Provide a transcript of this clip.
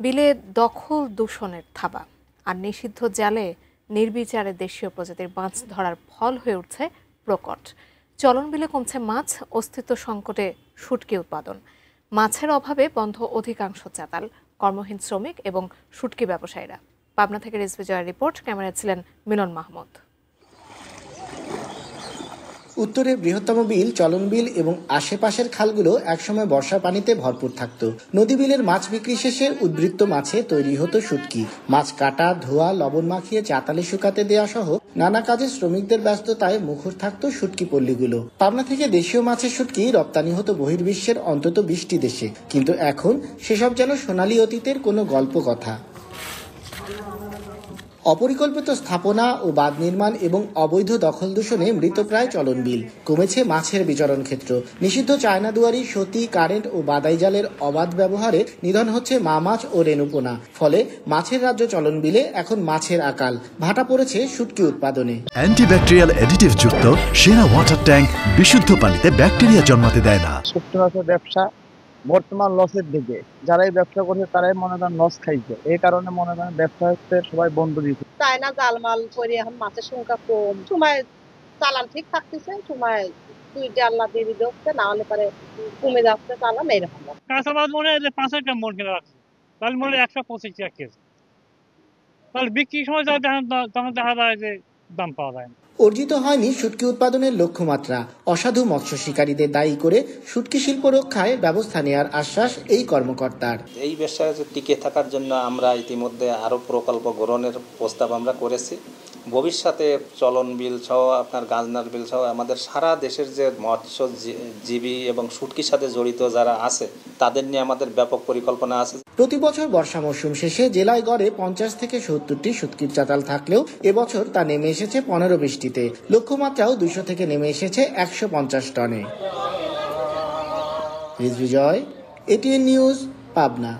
বিলে দখল দূষণের থাবা আর নিষিদ্ধ জালে নির্বিচারে দেশীয় প্রজাতির মাছ ধরার ফল হয়ে উঠছে প্রকট। চলন বিলে কমছে মাছ, অস্তিত্ব সংকটে শুটকি উৎপাদন। মাছের অভাবে বন্ধ অধিকাংশ চাতাল, কর্মহীন শ্রমিক এবং শুটকি ব্যবসায়ীরা। পাবনা থেকে রিজভী জয়ের রিপোর্ট, ক্যামেরায় ছিলেন মিলন মাহমুদ। উত্তরে বৃহত্তম বিল চলন বিল এবং আশেপাশের খালগুলো একসময় বর্ষার পানিতে ভরপুর থাকত। নদী বিলের মাছ বিক্রি শেষে উদ্বৃত্ত মাছে তৈরি হতো শুটকি। মাছ কাটা, ধোয়া, লবণ মাখিয়ে চাতালে শুকাতে দেওয়া সহ নানা কাজে শ্রমিকদের ব্যস্ততায় মুখর থাকতো শুটকি পল্লীগুলো। পাবনা থেকে দেশীয় মাছের শুটকি রপ্তানি হতো বহির্বিশ্বের অন্তত 20টি দেশে, কিন্তু এখন সেসব যেন সোনালী অতীতের কোনো গল্প কথা। অপরিকল্পিত স্থাপনা ও বাঁধ নির্মাণ এবং অবৈধ দখল দূষণে মৃতপ্রায় চলন বিল। কমেছে মাছের বিচরণ ক্ষেত্র। নিষিদ্ধ চায়না দুয়ারি, সতী, কারেন্ট ও বাদাই জালের অবাধ ব্যবহারে নিধন হচ্ছে মা মাছ ও রেণুপোনা। ফলে মাছের রাজ্য চলন বিলে এখন মাছের আকাল। ভাটা পড়েছে শুটকি উৎপাদনে। অ্যান্টিব্যাকটেরিয়াল অ্যাডিটিভ যুক্ত সেরা ওয়াটার ট্যাঙ্ক বিশুদ্ধ পানিতে ব্যাকটেরিয়া জন্মাতে দেয় না। শুটকি মাছের ব্যবসা বর্তমান লসের দিকে। যারা এই ব্যবসা করছে তারাই মনে করেন লস খাইছে। এই কারণে মনে করেন ব্যবসা হচ্ছে সবাই বন্ধ দিয়েছে। চায়না জালমাল করে এখন মাছের সংখ্যা কম। সময় চালান ঠিক থাকতেছে, সময় তুই আল্লাহ দিয়ে দিচ্ছে, না হলে পরে কমে যাচ্ছে চালান। এইরকম কাঁচা মাছ মনে হয় যে 5 টাকা মন কিনে রাখছে, তাহলে মনে হয় 125 টাকা কেজি। তাহলে বিক্রির সময় তখন দেখা যায় যে দাম পাওয়া যায় না। অর্জিত হয়নি শুটকি উৎপাদনের লক্ষ্যমাত্রা। অসাধু মৎস্য শিকারীদের দায়ী করে শুটকি শিল্প রক্ষায় ব্যবস্থা নেওয়ার আশ্বাস এই কর্মকর্তার। এই ব্যবসায় টিকে থাকার জন্য আমরা ইতিমধ্যে আরও প্রকল্প গ্রহণের প্রস্তাব আমরা করেছি। ভবিষ্যতে চলন বিল সহ আপনার গাজনার বিল সহ আমাদের সারা দেশের যে মৎস্যজীবী এবং শুটকির সাথে জড়িত যারা আছে তাদের নিয়ে আমাদের ব্যাপক পরিকল্পনা আছে। প্রতি বছর বর্ষা মৌসুম শেষে জেলায় গড়ে 50 থেকে 70টি শুটকির চাতাল থাকলেও এবছর তা নেমে এসেছে 15-20টিতে। লক্ষ্যমাত্রাও 200 থেকে নেমে এসেছে 150 টনে। রিজভী জয়, এটিএন নিউজ, পাবনা।